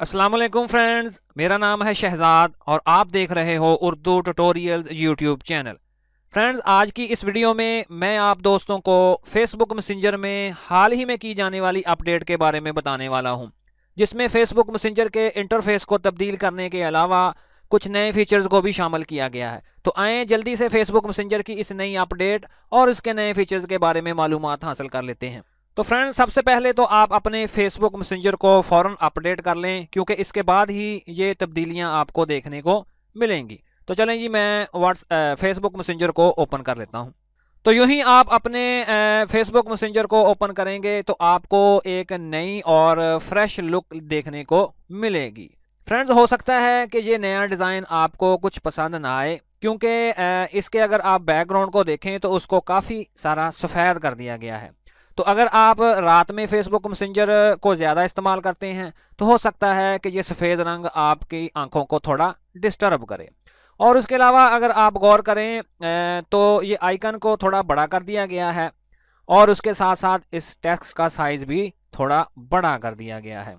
अस्सलाम वालेकुम फ्रेंड्स, मेरा नाम है शहजाद और आप देख रहे हो Urdu tutorials YouTube channel. Friends, आज की इस वीडियो में मैं आप दोस्तों को फेसबुक मैसेंजर में हाल ही में की जाने वाली अपडेट के बारे में बताने वाला हूं, जिसमें फेसबुक मैसेंजर के इंटरफेस को तब्दील करने के अलावा कुछ नए फीचर्स को भी शामिल किया गया है। तो आएँ जल्दी से फेसबुक मैसेंजर की इस नई अपडेट और इसके नए फीचर्स के बारे में मालूमात हासिल कर लेते हैं। तो फ्रेंड्स, सबसे पहले तो आप अपने फेसबुक मैसेंजर को फ़ौरन अपडेट कर लें, क्योंकि इसके बाद ही ये तब्दीलियां आपको देखने को मिलेंगी। तो चलें जी, मैं फेसबुक मैसेंजर को ओपन कर लेता हूं। तो यूं ही आप अपने फेसबुक मैसेंजर को ओपन करेंगे तो आपको एक नई और फ्रेश लुक देखने को मिलेगी। फ्रेंड्स, हो सकता है कि ये नया डिज़ाइन आपको कुछ पसंद ना आए, क्योंकि इसके अगर आप बैकग्राउंड को देखें तो उसको काफ़ी सारा सफ़ेद कर दिया गया है। तो अगर आप रात में फेसबुक मैसेंजर को ज़्यादा इस्तेमाल करते हैं तो हो सकता है कि ये सफ़ेद रंग आपकी आंखों को थोड़ा डिस्टर्ब करे। और उसके अलावा अगर आप गौर करें तो ये आइकन को थोड़ा बड़ा कर दिया गया है और उसके साथ साथ इस टेक्स्ट का साइज़ भी थोड़ा बड़ा कर दिया गया है।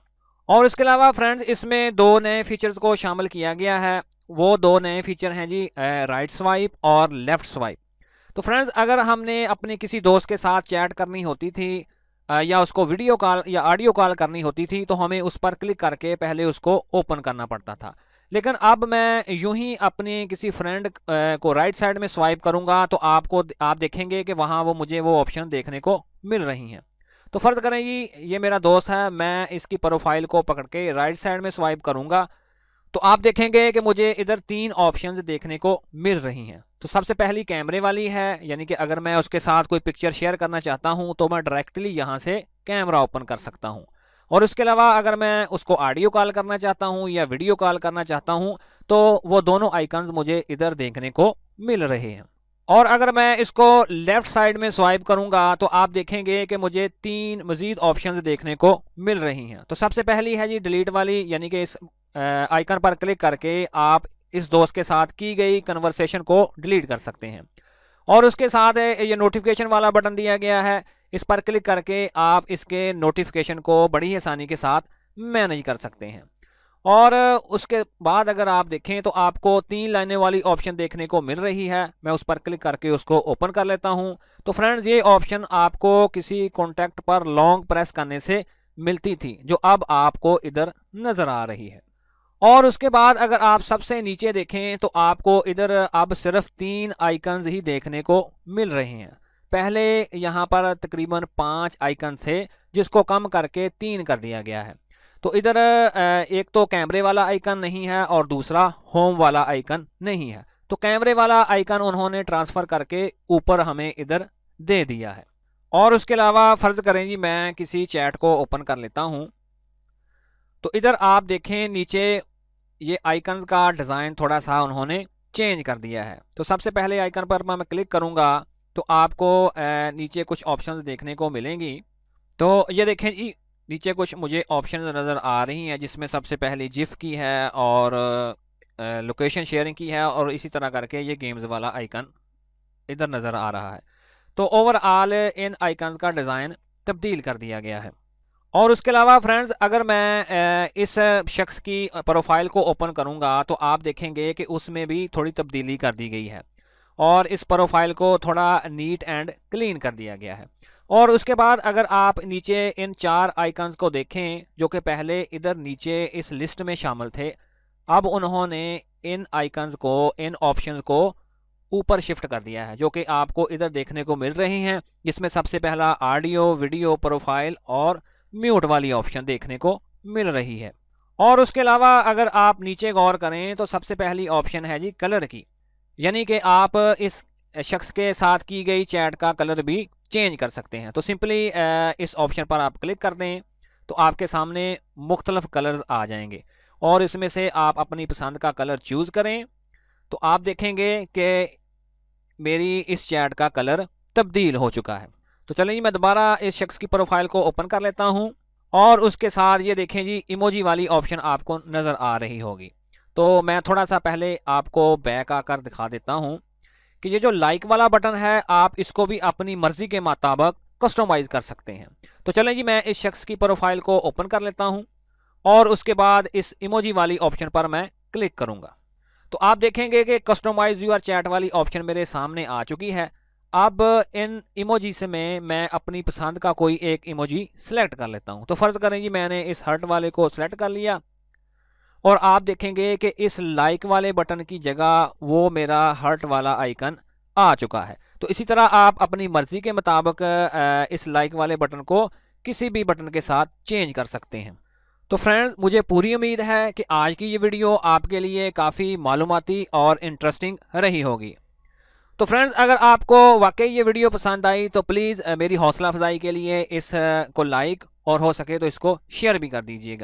और इसके अलावा फ्रेंड्स, इसमें दो नए फीचर्स को शामिल किया गया है। वो दो नए फीचर हैं जी, राइट स्वाइप और लेफ़्ट स्वाइप। तो फ्रेंड्स, अगर हमने अपने किसी दोस्त के साथ चैट करनी होती थी या उसको वीडियो कॉल या ऑडियो कॉल करनी होती थी तो हमें उस पर क्लिक करके पहले उसको ओपन करना पड़ता था। लेकिन अब मैं यूं ही अपने किसी फ्रेंड को राइट साइड में स्वाइप करूंगा तो आप देखेंगे कि वहां मुझे वो ऑप्शन देखने को मिल रही हैं। तो फ़र्ज़ करें जी, ये मेरा दोस्त है, मैं इसकी प्रोफाइल को पकड़ के राइट साइड में स्वाइप करूंगा तो आप देखेंगे कि मुझे इधर तीन ऑप्शंस देखने को मिल रही हैं। तो सबसे पहली कैमरे वाली है, यानी कि अगर मैं उसके साथ कोई पिक्चर शेयर करना चाहता हूं तो मैं डायरेक्टली यहां से कैमरा ओपन कर सकता हूं। और उसके अलावा अगर मैं उसको ऑडियो कॉल करना चाहता हूं या वीडियो कॉल करना चाहता हूं तो वो दोनों आइकन्स मुझे इधर देखने को मिल रहे हैं। और अगर मैं इसको लेफ़्ट साइड में स्वाइप करूंगा तो आप देखेंगे कि मुझे तीन मज़ीद ऑप्शंस देखने को मिल रही हैं। तो सबसे पहली है जी डिलीट वाली, यानी कि इस आइकन पर क्लिक करके आप इस दोस्त के साथ की गई कन्वर्सेशन को डिलीट कर सकते हैं। और उसके साथ ये नोटिफिकेशन वाला बटन दिया गया है, इस पर क्लिक करके आप इसके नोटिफिकेशन को बड़ी आसानी के साथ मैनेज कर सकते हैं। और उसके बाद अगर आप देखें तो आपको तीन लाइनें वाली ऑप्शन देखने को मिल रही है। मैं उस पर क्लिक करके उसको ओपन कर लेता हूं। तो फ्रेंड्स, ये ऑप्शन आपको किसी कॉन्टैक्ट पर लॉन्ग प्रेस करने से मिलती थी, जो अब आपको इधर नज़र आ रही है। और उसके बाद अगर आप सबसे नीचे देखें तो आपको इधर अब सिर्फ तीन आइकन्स ही देखने को मिल रहे हैं। पहले यहाँ पर तकरीबन 5 आइकन थे, जिसको कम करके 3 कर दिया गया है। तो इधर एक तो कैमरे वाला आइकन नहीं है और दूसरा होम वाला आइकन नहीं है। तो कैमरे वाला आइकन उन्होंने ट्रांसफ़र करके ऊपर हमें इधर दे दिया है। और उसके अलावा फ़र्ज़ करें जी, मैं किसी चैट को ओपन कर लेता हूँ तो इधर आप देखें नीचे ये आइकन का डिज़ाइन थोड़ा सा उन्होंने चेंज कर दिया है। तो सबसे पहले आइकन पर मैं क्लिक करूँगा तो आपको नीचे कुछ ऑप्शंस देखने को मिलेंगी। तो ये देखें जी, नीचे कुछ मुझे ऑप्शंस नज़र आ रही हैं, जिसमें सबसे पहले जिफ की है और लोकेशन शेयरिंग की है और इसी तरह करके ये गेम्स वाला आइकन इधर नज़र आ रहा है। तो ओवरऑल इन आइकन्स का डिज़ाइन तब्दील कर दिया गया है। और उसके अलावा फ्रेंड्स, अगर मैं इस शख्स की प्रोफाइल को ओपन करूंगा तो आप देखेंगे कि उसमें भी थोड़ी तब्दीली कर दी गई है और इस प्रोफाइल को थोड़ा नीट एंड क्लीन कर दिया गया है। और उसके बाद अगर आप नीचे इन 4 आइकन्स को देखें जो कि पहले इधर नीचे इस लिस्ट में शामिल थे, अब उन्होंने इन आइकन्स को, इन ऑप्शंस को ऊपर शिफ्ट कर दिया है, जो कि आपको इधर देखने को मिल रही हैं, जिसमें सबसे पहला ऑडियो, वीडियो, प्रोफाइल और म्यूट वाली ऑप्शन देखने को मिल रही है। और उसके अलावा अगर आप नीचे गौर करें तो सबसे पहली ऑप्शन है जी कलर की, यानी कि आप इस शख्स के साथ की गई चैट का कलर भी चेंज कर सकते हैं। तो सिंपली इस ऑप्शन पर आप क्लिक कर दें तो आपके सामने मुख्तलिफ कलर्स आ जाएंगे और इसमें से आप अपनी पसंद का कलर चूज़ करें तो आप देखेंगे कि मेरी इस चैट का कलर तब्दील हो चुका है। तो चलिए मैं दोबारा इस शख्स की प्रोफाइल को ओपन कर लेता हूं और उसके साथ ये देखें जी, इमोजी वाली ऑप्शन आपको नज़र आ रही होगी। तो मैं थोड़ा सा पहले आपको बैक आकर दिखा देता हूं कि ये जो लाइक वाला बटन है, आप इसको भी अपनी मर्ज़ी के मुताबिक कस्टमाइज़ कर सकते हैं। तो चलें जी, मैं इस शख्स की प्रोफाइल को ओपन कर लेता हूं और उसके बाद इस इमोजी वाली ऑप्शन पर मैं क्लिक करूंगा तो आप देखेंगे कि कस्टमाइज यूर चैट वाली ऑप्शन मेरे सामने आ चुकी है। अब इन इमोजी से मैं अपनी पसंद का कोई एक इमोजी सिलेक्ट कर लेता हूं। तो फ़र्ज़ करें जी मैंने इस हर्ट वाले को सिलेक्ट कर लिया और आप देखेंगे कि इस लाइक वाले बटन की जगह वो मेरा हर्ट वाला आइकन आ चुका है। तो इसी तरह आप अपनी मर्ज़ी के मुताबिक इस लाइक वाले बटन को किसी भी बटन के साथ चेंज कर सकते हैं। तो फ्रेंड्स, मुझे पूरी उम्मीद है कि आज की ये वीडियो आपके लिए काफ़ी मालूमाती और इंटरेस्टिंग रही होगी। तो फ्रेंड्स, अगर आपको वाकई ये वीडियो पसंद आई तो प्लीज़ मेरी हौसला अफजाई के लिए इस को लाइक और हो सके तो इसको शेयर भी कर दीजिएगा।